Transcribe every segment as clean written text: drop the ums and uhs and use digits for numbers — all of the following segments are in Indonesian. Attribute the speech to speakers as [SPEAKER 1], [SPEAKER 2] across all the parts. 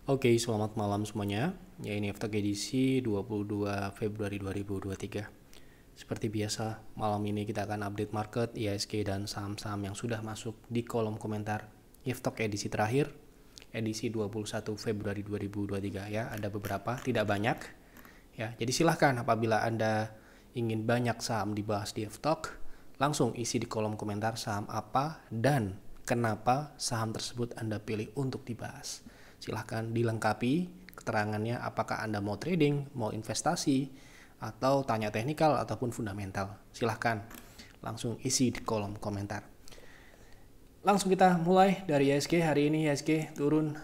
[SPEAKER 1] Oke, selamat malam semuanya. Ya, ini After edisi 22 Februari 2023. Seperti biasa, malam ini kita akan update market, IHSG, dan saham-saham yang sudah masuk di kolom komentar Iftok edisi terakhir, edisi 21 Februari 2023 ya. Ada beberapa, tidak banyak. Ya, jadi silahkan apabila Anda ingin banyak saham dibahas di Iftok, langsung isi di kolom komentar saham apa dan kenapa saham tersebut Anda pilih untuk dibahas. Silahkan dilengkapi keterangannya, apakah Anda mau trading, mau investasi, atau tanya teknikal ataupun fundamental. Silahkan langsung isi di kolom komentar. Langsung kita mulai dari IHSG. Hari ini IHSG turun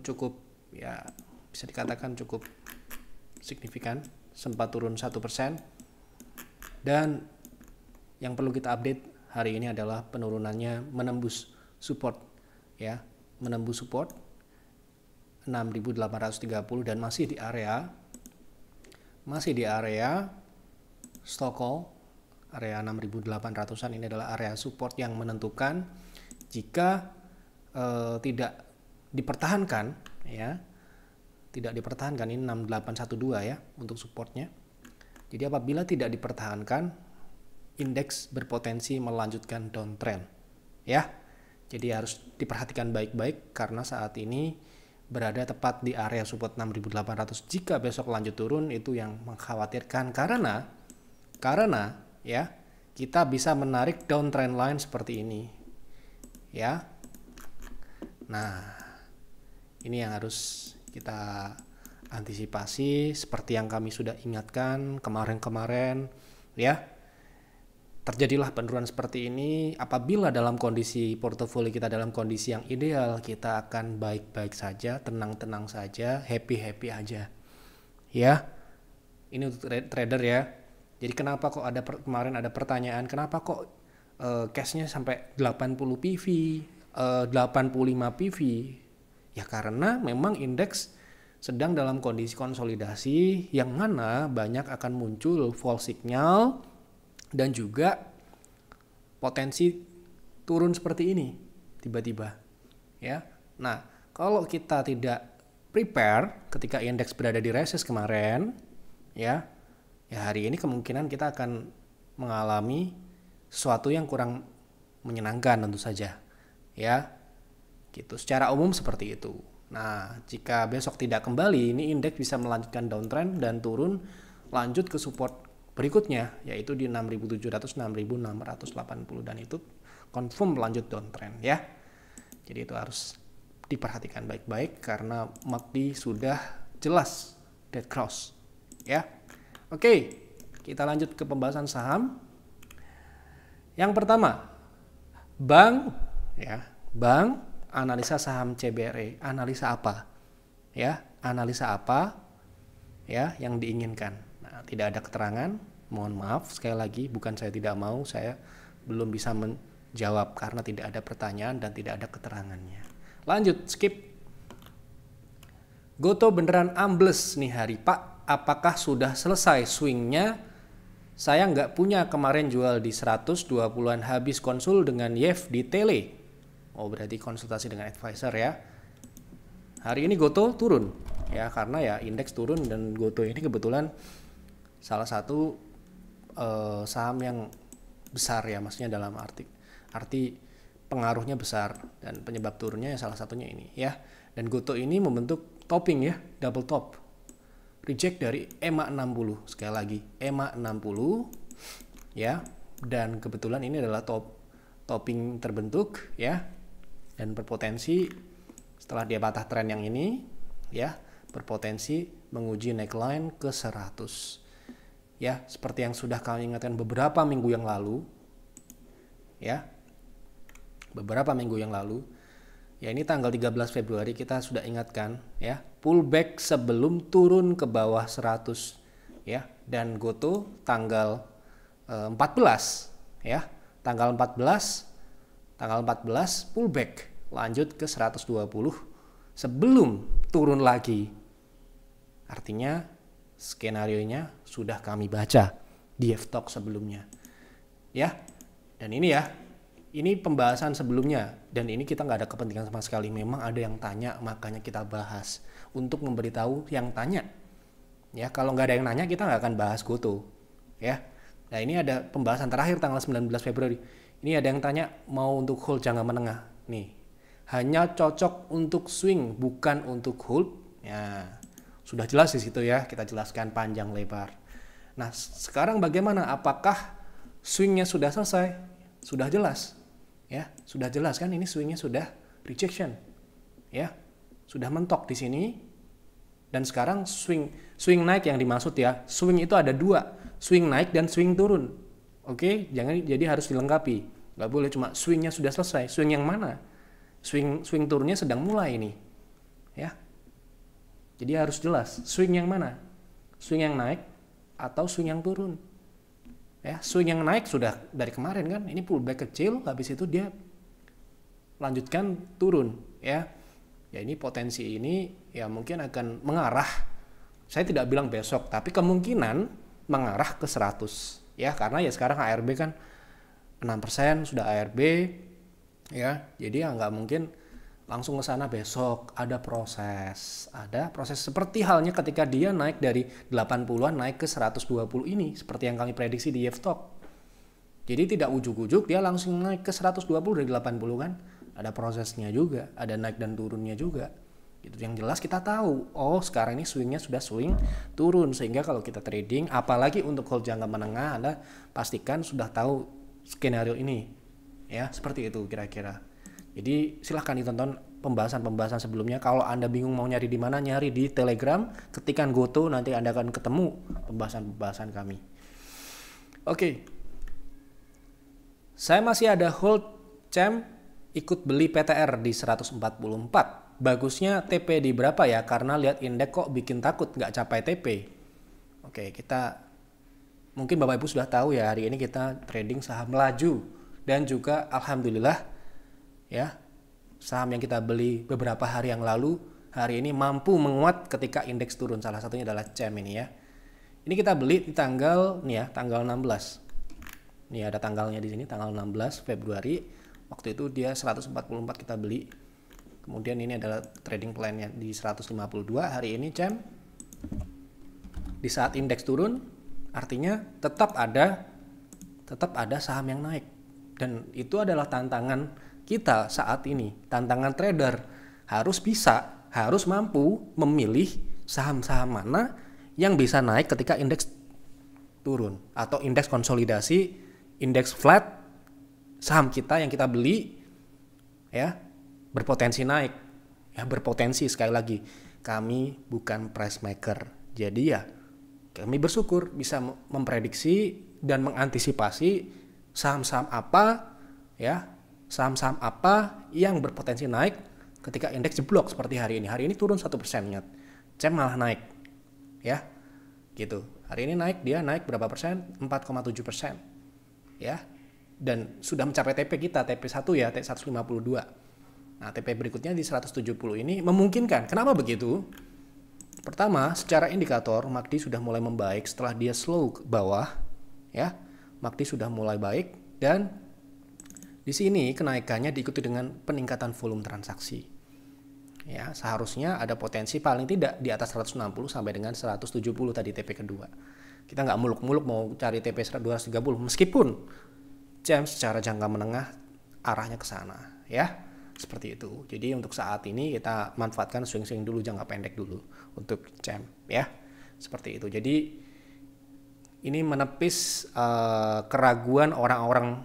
[SPEAKER 1] cukup, ya bisa dikatakan cukup signifikan, sempat turun 1%. Dan yang perlu kita update hari ini adalah penurunannya menembus support, ya, menembus support 6.830 dan masih di area Stochel, area 6.800-an. Ini adalah area support yang menentukan jika tidak dipertahankan, ya, tidak dipertahankan, ini 6812 ya untuk supportnya. Jadi apabila tidak dipertahankan, indeks berpotensi melanjutkan downtrend, ya. Jadi harus diperhatikan baik-baik karena saat ini berada tepat di area support 6.800. Jika besok lanjut turun, itu yang mengkhawatirkan karena ya, kita bisa menarik downtrend line seperti ini, ya. Nah, ini yang harus kita antisipasi seperti yang kami sudah ingatkan kemarin-kemarin, ya. Terjadilah penurunan seperti ini apabila dalam kondisi portofolio kita dalam kondisi yang ideal, kita akan baik-baik saja, tenang-tenang saja, happy-happy aja. Ya. Ini untuk trader ya. Jadi kenapa kok kemarin ada pertanyaan, kenapa kok cashnya sampai 80 PV, 85 PV? Ya karena memang indeks sedang dalam kondisi konsolidasi yang mana banyak akan muncul false signal dan juga potensi turun seperti ini tiba-tiba, ya. Nah, kalau kita tidak prepare ketika indeks berada di resist kemarin, ya hari ini kemungkinan kita akan mengalami sesuatu yang kurang menyenangkan tentu saja, ya. Gitu, secara umum seperti itu. Nah, jika besok tidak kembali, ini indeks bisa melanjutkan downtrend dan turun lanjut ke support berikutnya, yaitu di 6.700, 6.680, dan itu confirm lanjut downtrend, ya. Jadi itu harus diperhatikan baik-baik karena MACD sudah jelas dead cross, ya. Oke, kita lanjut ke pembahasan saham. Yang pertama, bank, ya. Bank, analisa saham CBRE. Analisa apa? Ya, analisa apa? Ya, yang diinginkan. Tidak ada keterangan, mohon maaf sekali lagi, bukan saya tidak mau, saya belum bisa menjawab karena tidak ada pertanyaan dan tidak ada keterangannya. Lanjut, skip. Goto beneran ambles nih hari Pak, apakah sudah selesai swingnya? Saya nggak punya, kemarin jual di 120-an, habis konsul dengan Yev di tele. Oh, berarti konsultasi dengan advisor ya. Hari ini Goto turun, ya, karena ya indeks turun dan Goto ini kebetulan salah satu saham yang besar ya, maksudnya dalam arti pengaruhnya besar dan penyebab turunnya ya salah satunya ini, ya. Dan Goto ini membentuk topping ya, double top, reject dari EMA 60, sekali lagi EMA 60, ya, dan kebetulan ini adalah topping terbentuk, ya, dan berpotensi setelah dia patah tren yang ini, ya, berpotensi menguji neckline ke 100. Ya, seperti yang sudah kami ingatkan beberapa minggu yang lalu, ya, beberapa minggu yang lalu, ya, ini tanggal 13 Februari kita sudah ingatkan, ya, pullback sebelum turun ke bawah 100, ya, dan Goto tanggal 14, ya, tanggal 14 pullback lanjut ke 120 sebelum turun lagi. Artinya skenarionya sudah kami baca di Iftok sebelumnya, ya. Dan ini ya, Ini pembahasan sebelumnya dan ini kita nggak ada kepentingan sama sekali. Memang ada yang tanya, makanya kita bahas untuk memberitahu yang tanya. Ya, kalau nggak ada yang nanya kita nggak akan bahas Goto. Ya, nah ini ada pembahasan terakhir tanggal 19 Februari. Ini ada yang tanya mau untuk hold jangka menengah. Nih, hanya cocok untuk swing bukan untuk hold. Ya, sudah jelas di situ ya, kita jelaskan panjang lebar. Nah, sekarang bagaimana? Apakah swingnya sudah selesai? Sudah jelas. Ya, sudah jelas kan ini swingnya sudah rejection. Ya, sudah mentok di sini. Dan sekarang swing naik yang dimaksud ya. Swing itu ada dua, swing naik dan swing turun. Oke, jangan jadi harus dilengkapi. Nggak boleh cuma swingnya sudah selesai. Swing yang mana? Swing turunnya sedang mulai ini. Ya. Jadi harus jelas swing yang mana? Swing yang naik atau swing yang turun. Ya, swing yang naik sudah dari kemarin kan, ini pullback kecil, habis itu dia lanjutkan turun, ya. Ya ini potensi ini ya mungkin akan mengarah. Saya tidak bilang besok, tapi kemungkinan mengarah ke 100, ya karena ya sekarang ARB kan 6% sudah ARB, ya. Jadi ya nggak mungkin langsung ke sana besok, ada proses seperti halnya ketika dia naik dari 80-an naik ke 120 ini seperti yang kami prediksi di YFTalk. Jadi tidak ujuk-ujuk dia langsung naik ke 120 dari 80 kan, ada prosesnya juga, ada naik dan turunnya juga. Itu yang jelas kita tahu, oh sekarang ini swingnya sudah swing turun, sehingga kalau kita trading apalagi untuk hold jangka menengah Anda pastikan sudah tahu skenario ini. Ya, seperti itu kira-kira. Jadi silahkan ditonton pembahasan-pembahasan sebelumnya. Kalau Anda bingung mau nyari di mana, nyari di Telegram, ketikan Goto, nanti Anda akan ketemu pembahasan-pembahasan kami. Oke. Saya masih ada hold CEM ikut beli PTR di 144. Bagusnya TP di berapa ya? Karena lihat indeks kok bikin takut nggak capai TP. Oke, kita mungkin Bapak Ibu sudah tahu ya, hari ini kita trading saham laju dan juga alhamdulillah ya, saham yang kita beli beberapa hari yang lalu hari ini mampu menguat ketika indeks turun. Salah satunya adalah CEM ini ya. Ini kita beli di tanggal nih ya, tanggal 16. Nih ada tanggalnya di sini, tanggal 16 Februari. Waktu itu dia 144 kita beli. Kemudian ini adalah trading plan-nya di 152. Hari ini CEM di saat indeks turun artinya tetap ada saham yang naik. Dan itu adalah tantangan kita saat ini, tantangan trader harus mampu memilih saham-saham mana yang bisa naik ketika indeks turun atau indeks konsolidasi, indeks flat, saham kita yang kita beli ya berpotensi naik. Ya berpotensi, sekali lagi kami bukan price maker. Jadi ya kami bersyukur bisa memprediksi dan mengantisipasi saham-saham apa ya, saham-saham apa yang berpotensi naik ketika indeks jeblok seperti hari ini. Hari ini turun 1%, ingat. CEM malah naik. Ya. Gitu. Hari ini dia naik berapa persen? 4,7%. Ya. Dan sudah mencapai TP kita, TP1 ya, T152. Nah, TP berikutnya di 170 ini memungkinkan. Kenapa begitu? Pertama, secara indikator MACD sudah mulai membaik setelah dia slow ke bawah, ya. MACD sudah mulai baik dan di sini kenaikannya diikuti dengan peningkatan volume transaksi. Ya, seharusnya ada potensi paling tidak di atas 160 sampai dengan 170 tadi TP kedua. Kita nggak muluk-muluk mau cari TP 230 meskipun CEM secara jangka menengah arahnya ke sana, ya. Seperti itu. Jadi untuk saat ini kita manfaatkan swing-swing dulu, jangka pendek dulu untuk CEM, ya. Seperti itu. Jadi ini menepis keraguan orang-orang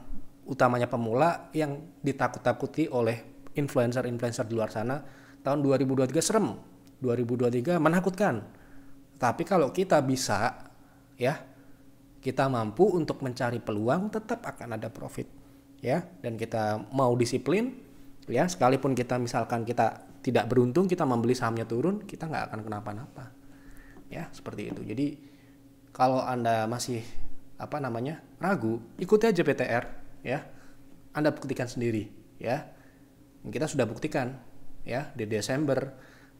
[SPEAKER 1] utamanya pemula yang ditakut-takuti oleh influencer-influencer di luar sana. Tahun 2023 serem, 2023 menakutkan. Tapi kalau kita bisa ya, kita mampu untuk mencari peluang, tetap akan ada profit ya. Dan kita mau disiplin ya, sekalipun kita misalkan kita tidak beruntung, kita membeli sahamnya turun, kita nggak akan kenapa-napa ya, seperti itu. Jadi kalau Anda masih ragu, ikuti aja PTR ya. Anda buktikan sendiri ya. Kita sudah buktikan ya di Desember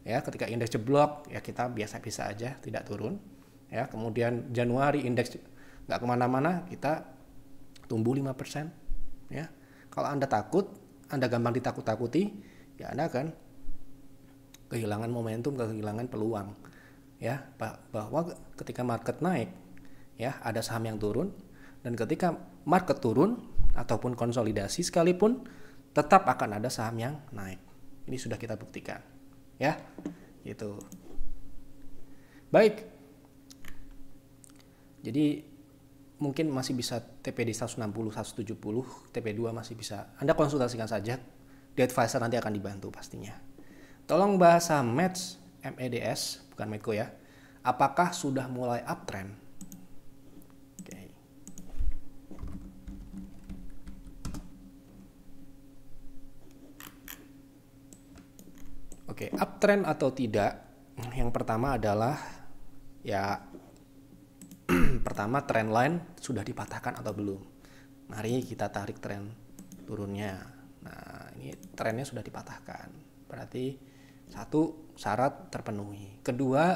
[SPEAKER 1] ya, ketika indeks jeblok ya kita biasa-biasa aja, tidak turun ya. Kemudian Januari indeks nggak kemana-mana, kita tumbuh 5% ya. Kalau Anda takut, Anda gampang ditakut-takuti, ya Anda akan kehilangan momentum, kehilangan peluang. Ya, bahwa ketika market naik, ya ada saham yang turun, dan ketika market turun ataupun konsolidasi sekalipun, tetap akan ada saham yang naik. Ini sudah kita buktikan, ya, gitu. Baik. Jadi mungkin masih bisa TPD 160, 170, TP2 masih bisa. Anda konsultasikan saja, di advisor nanti akan dibantu pastinya. Tolong bahasa MEDS, MEDS, bukan Medco ya. Apakah sudah mulai uptrend? Oke, uptrend atau tidak? Yang pertama adalah ya pertama, trend line sudah dipatahkan atau belum. Mari kita tarik tren turunnya. Nah, ini trennya sudah dipatahkan. Berarti satu, syarat terpenuhi. Kedua,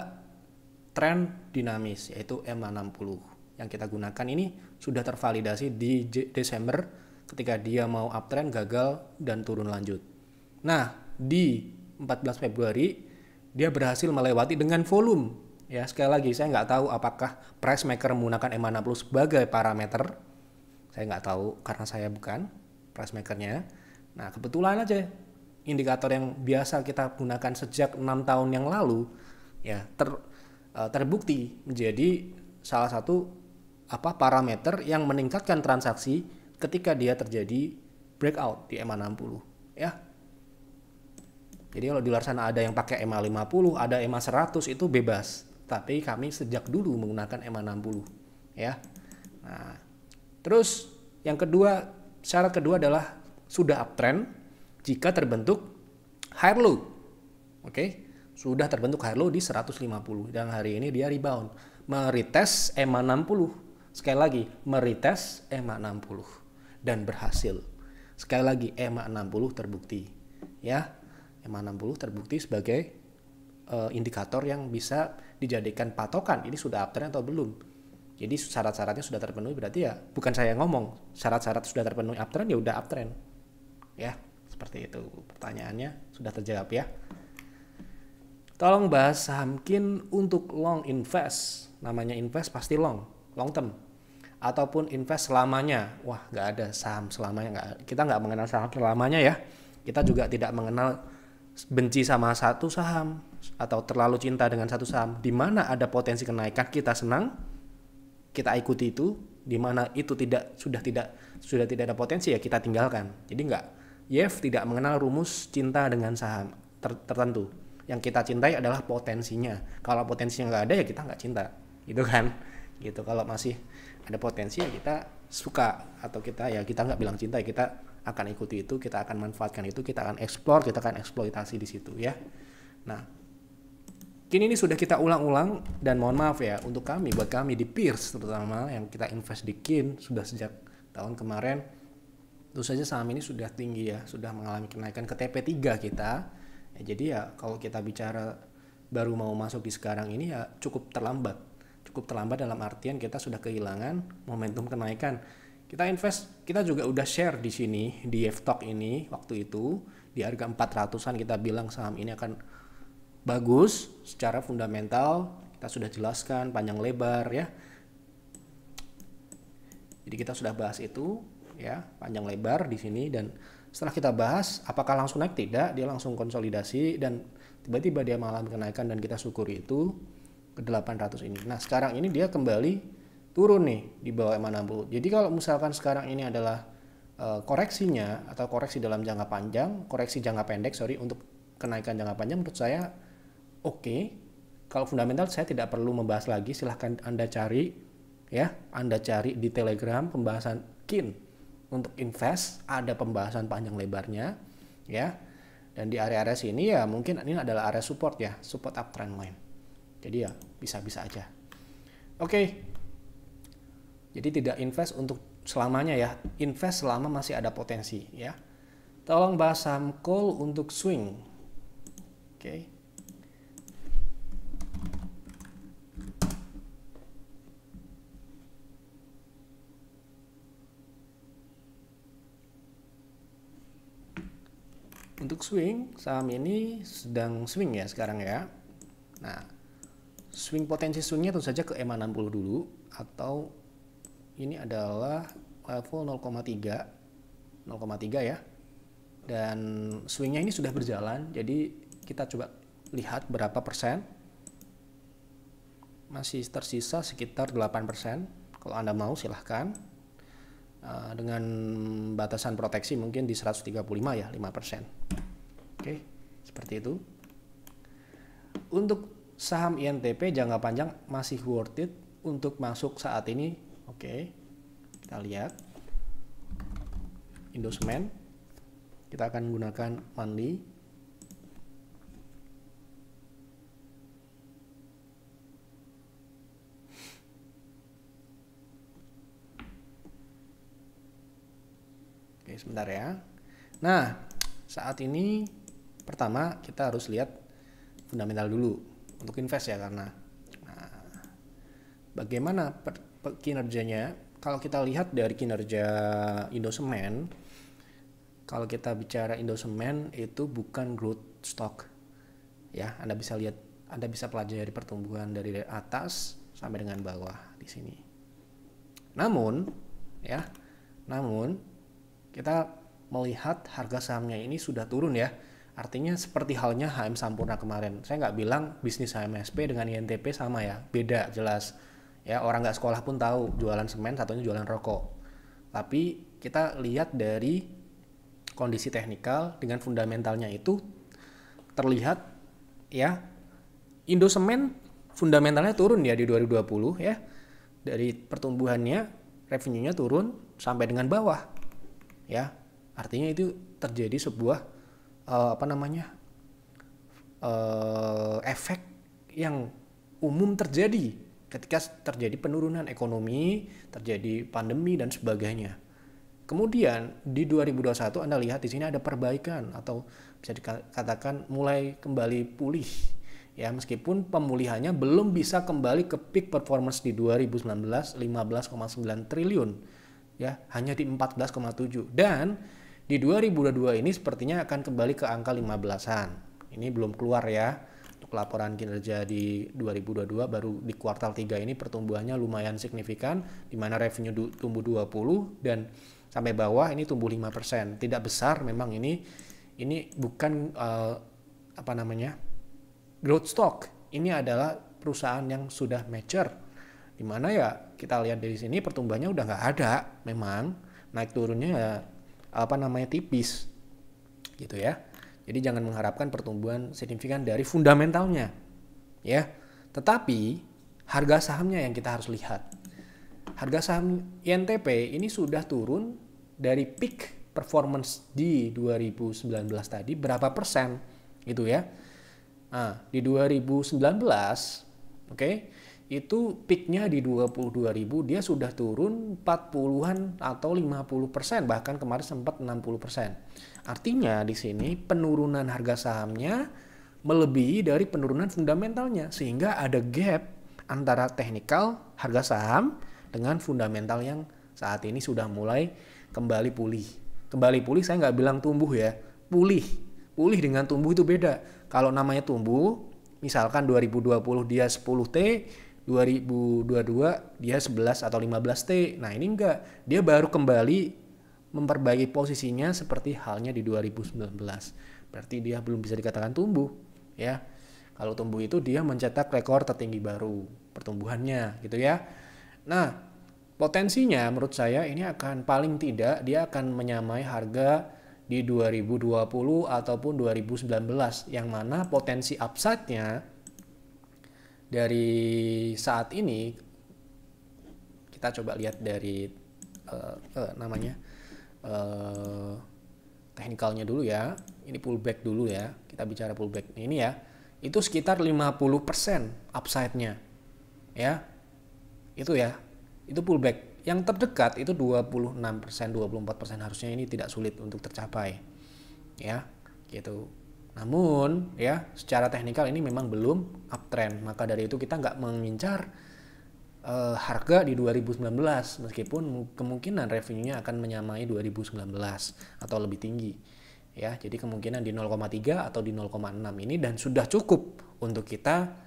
[SPEAKER 1] tren dinamis, yaitu EMA60. Yang kita gunakan ini sudah tervalidasi di Desember ketika dia mau uptrend, gagal, dan turun lanjut. Nah, di 14 Februari dia berhasil melewati dengan volume. Ya, sekali lagi saya nggak tahu apakah price maker menggunakan EMA60 sebagai parameter. Saya nggak tahu karena saya bukan price makernya. Nah, kebetulan aja indikator yang biasa kita gunakan sejak 6 tahun yang lalu ya terbukti menjadi salah satu parameter yang meningkatkan transaksi ketika dia terjadi breakout di EMA60 ya. Jadi kalau di luar sana ada yang pakai EMA50, ada EMA100 itu bebas. Tapi kami sejak dulu menggunakan EMA60 ya. Nah, terus yang kedua, syarat kedua adalah sudah uptrend jika terbentuk higher low. Oke, sudah terbentuk higher low di 150 dan hari ini dia rebound, meretest EMA60. Sekali lagi, meretest EMA60 dan berhasil. Sekali lagi, EMA60 terbukti ya. EMA60 terbukti sebagai indikator yang bisa dijadikan patokan ini sudah uptrend atau belum. Jadi syarat-syaratnya sudah terpenuhi, berarti ya bukan saya yang ngomong, syarat-syarat sudah terpenuhi uptrend ya udah uptrend ya, seperti itu. Pertanyaannya sudah terjawab ya. Tolong bahas saham KIN untuk long invest. Namanya invest pasti long term ataupun invest selamanya. Wah, nggak ada saham selamanya, kita nggak mengenal saham selamanya ya. Kita juga tidak mengenal benci sama satu saham atau terlalu cinta dengan satu saham. Di mana ada potensi kenaikan kita senang, kita ikuti itu. Di mana itu sudah tidak ada potensi ya kita tinggalkan. Jadi YEF tidak mengenal rumus cinta dengan saham tertentu. Yang kita cintai adalah potensinya. Kalau potensinya nggak ada ya kita nggak cinta, gitu kan? Gitu. Kalau masih ada potensi ya kita suka, atau kita nggak bilang cinta ya, kita akan ikuti itu, kita akan manfaatkan itu, kita akan explore, kita akan eksploitasi di situ ya. Nah, kini ini sudah kita ulang-ulang dan mohon maaf ya buat kami di Peers terutama yang kita invest di KIN sudah sejak tahun kemarin. Tentu saja saham ini sudah tinggi ya, sudah mengalami kenaikan ke TP3 kita. Ya, jadi ya kalau kita bicara baru mau masuk di sekarang ini ya cukup terlambat. Cukup terlambat dalam artian kita sudah kehilangan momentum kenaikan. Kita juga udah share di sini di F-Talk ini waktu itu di harga 400-an kita bilang saham ini akan bagus secara fundamental, kita sudah jelaskan panjang lebar ya. Jadi kita sudah bahas itu ya panjang lebar di sini, dan setelah kita bahas apakah langsung naik, tidak, dia langsung konsolidasi dan tiba-tiba dia mengalami kenaikan dan kita syukuri itu ke 800 ini. Nah, sekarang ini dia kembali turun nih di bawah EMA60. Jadi kalau misalkan sekarang ini adalah koreksinya atau koreksi dalam jangka panjang, koreksi jangka pendek untuk kenaikan jangka panjang, menurut saya oke. Kalau fundamental saya tidak perlu membahas lagi, silahkan Anda cari ya, Anda cari di Telegram pembahasan KIN untuk invest, ada pembahasan panjang lebarnya ya. Dan di area-area sini ya mungkin ini adalah area support ya, support uptrend line. Jadi ya bisa-bisa aja. Oke. Jadi tidak invest untuk selamanya ya, invest selama masih ada potensi ya. Tolong bahas saham call untuk swing. Oke. Untuk swing, saham ini sedang swing ya sekarang ya. Nah, potensi swingnya tentu saja ke EMA 60 dulu, atau ini adalah level 0,3 ya. Dan swingnya ini sudah berjalan, jadi kita coba lihat berapa persen. Masih tersisa sekitar 8%. Kalau Anda mau silahkan. Dengan batasan proteksi mungkin di 135 ya, 5%. Oke, seperti itu. Untuk saham INTP jangka panjang masih worth it untuk masuk saat ini. Oke, kita lihat Indosemen. Kita akan gunakan monthly. Oke, sebentar ya. Nah, saat ini pertama kita harus lihat fundamental dulu untuk invest ya, karena bagaimana kinerjanya. Kalau kita lihat dari kinerja Indosemen, kalau kita bicara Indosemen itu bukan growth stock ya. Anda bisa lihat, Anda bisa pelajari pertumbuhan dari atas sampai dengan bawah di sini. Namun kita melihat harga sahamnya ini sudah turun ya. Artinya seperti halnya HM Sampurna kemarin. Saya nggak bilang bisnis HMSP dengan INTP sama ya, beda jelas. Ya, orang nggak sekolah pun tahu jualan semen, satunya jualan rokok. Tapi kita lihat dari kondisi teknikal dengan fundamentalnya itu terlihat ya, Indosemen fundamentalnya turun ya di 2020 ya. Dari pertumbuhannya, revenue-nya turun sampai dengan bawah. Ya, artinya itu terjadi sebuah efek yang umum terjadi ketika terjadi penurunan ekonomi, terjadi pandemi dan sebagainya. Kemudian di 2021 Anda lihat di sini ada perbaikan atau bisa dikatakan mulai kembali pulih. Ya, meskipun pemulihannya belum bisa kembali ke peak performance di 2019 15,9 triliun. Ya, hanya di 14,7, dan di 2022 ini sepertinya akan kembali ke angka 15-an. Ini belum keluar ya untuk laporan kinerja di 2022, baru di kuartal 3 ini pertumbuhannya lumayan signifikan, di mana revenue tumbuh 20 dan sampai bawah ini tumbuh 5%. Tidak besar memang, ini bukan growth stock. Ini adalah perusahaan yang sudah mature. Di mana ya kita lihat dari sini pertumbuhannya udah nggak ada, memang naik turunnya ya tipis gitu ya. Jadi jangan mengharapkan pertumbuhan signifikan dari fundamentalnya ya. Tetapi harga sahamnya yang kita harus lihat. Harga saham INTP ini sudah turun dari peak performance di 2019 tadi berapa persen gitu ya. Nah, di 2019 oke, itu peaknya di 22.000, dia sudah turun 40-an atau 50%, bahkan kemarin sempat 60%. Artinya di sini penurunan harga sahamnya melebihi dari penurunan fundamentalnya, sehingga ada gap antara teknikal harga saham dengan fundamental yang saat ini sudah mulai kembali pulih. Kembali pulih saya nggak bilang tumbuh ya, pulih dengan tumbuh itu beda. Kalau namanya tumbuh, misalkan 2020 dia 10T, 2022 dia 11 atau 15T. Nah, ini enggak. Dia baru kembali memperbaiki posisinya seperti halnya di 2019. Berarti dia belum bisa dikatakan tumbuh, ya. Kalau tumbuh itu dia mencetak rekor tertinggi baru pertumbuhannya, gitu ya. Nah, potensinya menurut saya ini akan paling tidak dia akan menyamai harga di 2020 ataupun 2019, yang mana potensi upside-nya dari saat ini kita coba lihat dari teknikalnya dulu ya. Ini pullback dulu ya. Kita bicara pullback ini ya. Itu sekitar 50% upside-nya. Ya. Itu ya. Itu pullback. Yang terdekat itu 26%, 24%, harusnya ini tidak sulit untuk tercapai. Ya, gitu. Namun ya secara teknikal ini memang belum uptrend, maka dari itu kita nggak mengincar harga di 2019 meskipun kemungkinan revenue-nya akan menyamai 2019 atau lebih tinggi ya. Jadi kemungkinan di 0,3 atau di 0,6 ini, dan sudah cukup untuk kita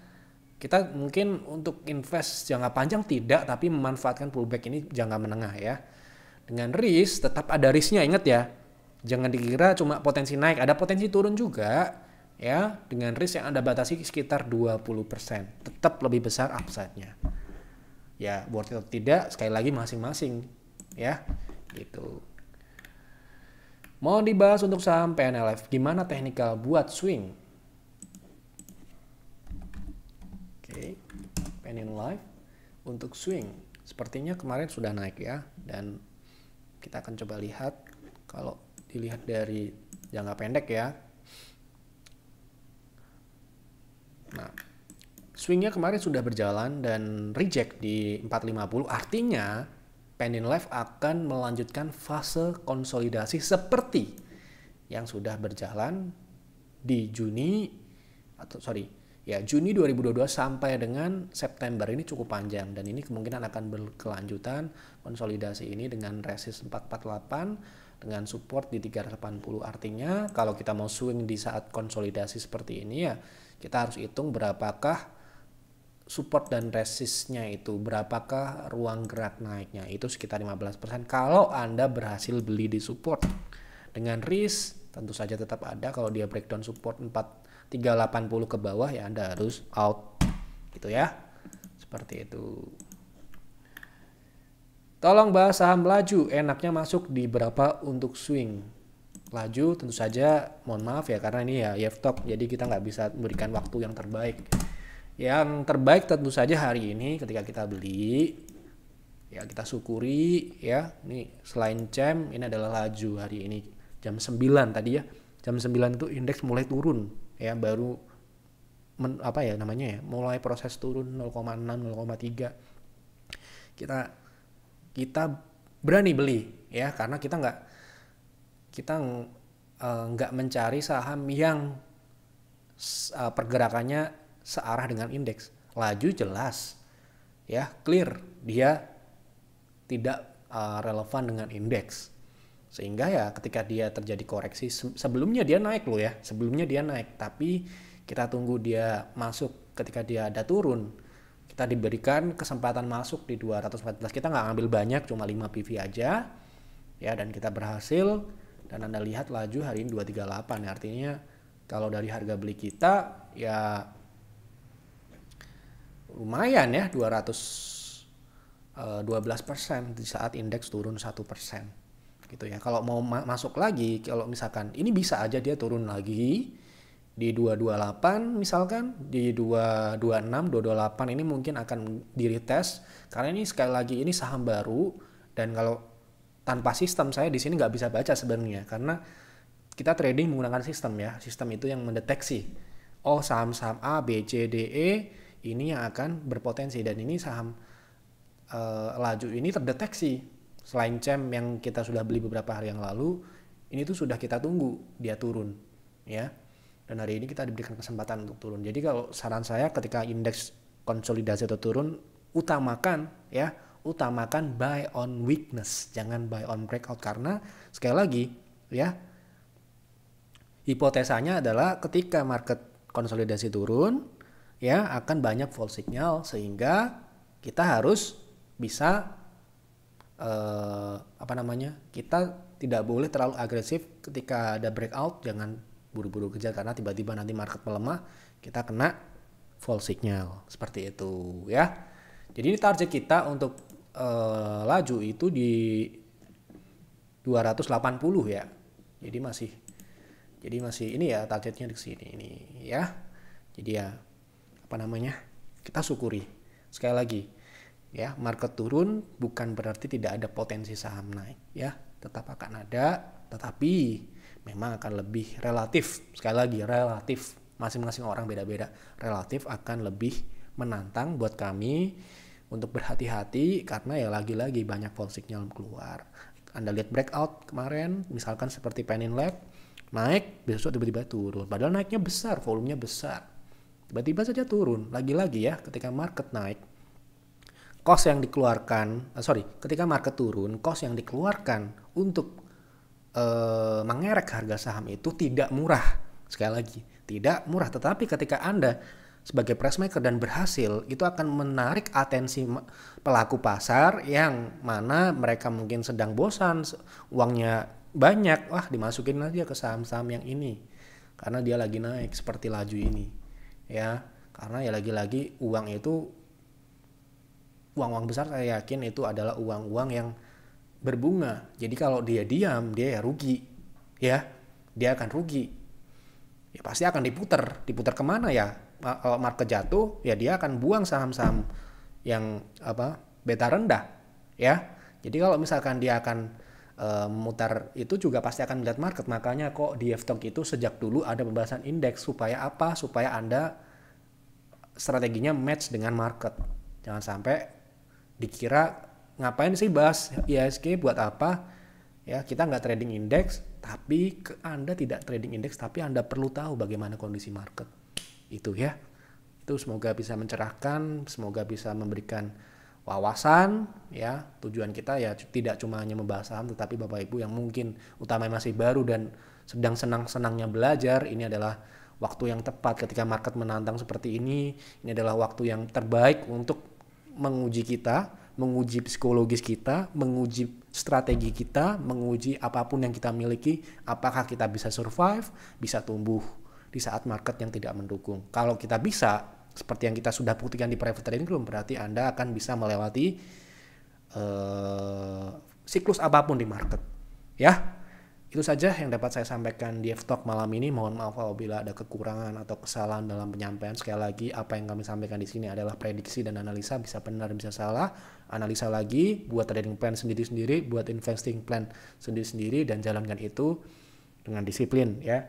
[SPEAKER 1] mungkin untuk invest jangka panjang tidak, tapi memanfaatkan pullback ini jangka menengah ya. Dengan risk, tetap ada risknya, ingat ya. Jangan dikira cuma potensi naik, ada potensi turun juga ya. Dengan risk yang Anda batasi sekitar 20%, tetap lebih besar upside-nya. Ya, worth it atau tidak sekali lagi masing-masing ya. Gitu. Mau dibahas untuk saham PNLF, gimana teknikal buat swing? Oke, PNLF untuk swing sepertinya kemarin sudah naik ya, dan kita akan coba lihat kalau dilihat dari jangka pendek ya. Nah, swingnya kemarin sudah berjalan dan reject di 450, artinya PNLF akan melanjutkan fase konsolidasi seperti yang sudah berjalan di Juni 2022 sampai dengan September. Ini cukup panjang, dan ini kemungkinan akan berkelanjutan konsolidasi ini dengan resist 448 dengan support di 380. Artinya kalau kita mau swing di saat konsolidasi seperti ini ya, kita harus hitung berapakah support dan resistnya itu, berapakah ruang gerak naiknya, itu sekitar 15% kalau Anda berhasil beli di support. Dengan risk tentu saja tetap ada, kalau dia breakdown support 380 ke bawah ya Anda harus out gitu ya, seperti itu. Tolong bahas saham laju, enaknya masuk di berapa untuk swing? Laju tentu saja mohon maaf ya, karena ini ya YFTOP, jadi kita nggak bisa memberikan waktu yang terbaik. Yang terbaik tentu saja hari ini ketika kita beli ya, kita syukuri ya. Ini selain CEM, ini adalah laju hari ini jam 9 tadi ya. Jam 9 itu indeks mulai turun ya, baru mulai proses turun 0,6 0,3. Kita berani beli ya, karena kita nggak mencari saham yang pergerakannya searah dengan indeks. Laju jelas ya, clear dia tidak relevan dengan indeks, sehingga ya ketika dia terjadi koreksi, sebelumnya dia naik loh ya, tapi kita tunggu dia masuk. Ketika dia ada turun, kita diberikan kesempatan masuk di 214, kita nggak ngambil banyak, cuma 5 PV aja ya, dan kita berhasil. Dan Anda lihat laju hari ini 238 ya, artinya kalau dari harga beli kita ya lumayan ya, 212% di saat indeks turun 1% gitu ya. Kalau mau masuk lagi, kalau misalkan ini bisa aja dia turun lagi di 228 misalkan, di 226 228 ini mungkin akan di retest, karena ini sekali lagi ini saham baru, dan kalau tanpa sistem saya di sini nggak bisa baca sebenarnya, karena kita trading menggunakan sistem ya. Sistem itu yang mendeteksi saham-saham A, B, C, D, E ini yang akan berpotensi, dan ini saham laju ini terdeteksi. Selain CEM yang kita sudah beli beberapa hari yang lalu, ini tuh sudah kita tunggu dia turun ya, dan hari ini kita diberikan kesempatan untuk turun. Jadi kalau saran saya ketika indeks konsolidasi atau turun, utamakan buy on weakness, jangan buy on breakout, karena sekali lagi ya, hipotesanya adalah ketika market konsolidasi turun ya, akan banyak false signal, sehingga kita harus bisa kita tidak boleh terlalu agresif ketika ada breakout. Jangan buru-buru kejar, karena tiba-tiba nanti market melemah, kita kena false signal seperti itu ya. Jadi ini target kita untuk laju itu di 280 ya. Jadi masih ini ya, targetnya di sini ini ya. Jadi ya kita syukuri. Sekali lagi ya, market turun bukan berarti tidak ada potensi saham naik ya, tetap akan ada, tetapi memang akan lebih relatif. Sekali lagi relatif, masing-masing orang beda-beda, relatif akan lebih menantang buat kami untuk berhati-hati, karena ya lagi-lagi banyak false signal keluar. Anda lihat breakout kemarin misalkan seperti PNLF, naik besok tiba-tiba turun, padahal naiknya besar, volumenya besar, tiba-tiba saja turun. Lagi-lagi ya, ketika market naik, ketika market turun, cost yang dikeluarkan untuk mengerek harga saham itu tidak murah. Sekali lagi, tidak murah. Tetapi ketika Anda sebagai price maker dan berhasil, itu akan menarik atensi pelaku pasar yang mana mereka mungkin sedang bosan, uangnya banyak, wah dimasukin aja ke saham-saham yang ini karena dia lagi naik seperti laju ini, ya. Karena ya lagi-lagi uang-uang besar saya yakin itu adalah uang-uang yang berbunga. Jadi kalau dia diam, dia ya rugi, ya, dia akan rugi. Ya pasti akan diputar kemana ya? Kalau market jatuh, ya dia akan buang saham-saham yang beta rendah, ya. Jadi kalau misalkan dia akan memutar itu juga pasti akan melihat market. Makanya kok di FTOK itu sejak dulu ada pembahasan indeks supaya apa? Supaya Anda strateginya match dengan market. Jangan sampai dikira ngapain sih bahas IHSG buat apa? Ya, kita nggak trading indeks, tapi Anda tidak trading indeks, tapi Anda perlu tahu bagaimana kondisi market. Itu ya. Itu semoga bisa mencerahkan, semoga bisa memberikan wawasan, ya. Tujuan kita ya tidak cuma hanya membahas saham, tetapi Bapak Ibu yang mungkin utamanya masih baru dan sedang senang-senangnya belajar, ini adalah waktu yang tepat ketika market menantang seperti ini. Ini adalah waktu yang terbaik untuk menguji kita, menguji psikologis kita, menguji strategi kita, menguji apapun yang kita miliki, apakah kita bisa survive, bisa tumbuh di saat market yang tidak mendukung. Kalau kita bisa, seperti yang kita sudah buktikan di private trading room, berarti Anda akan bisa melewati siklus apapun di market. Ya, itu saja yang dapat saya sampaikan di FTalk malam ini. Mohon maaf apabila ada kekurangan atau kesalahan dalam penyampaian. Sekali lagi, apa yang kami sampaikan di sini adalah prediksi dan analisa, bisa benar bisa salah. Analisa lagi, buat trading plan sendiri-sendiri, buat investing plan sendiri-sendiri, dan jalankan itu dengan disiplin, ya.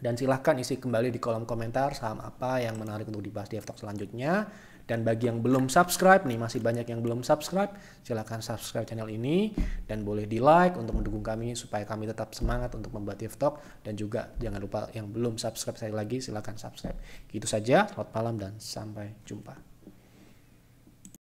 [SPEAKER 1] Dan silahkan isi kembali di kolom komentar saham apa yang menarik untuk dibahas di FTalk selanjutnya. Dan bagi yang belum subscribe, nih masih banyak yang belum subscribe, silahkan subscribe channel ini dan boleh di like untuk mendukung kami supaya kami tetap semangat untuk membuat FTalk. Dan juga jangan lupa yang belum subscribe, saya lagi silahkan subscribe. Gitu saja, selamat malam dan sampai jumpa.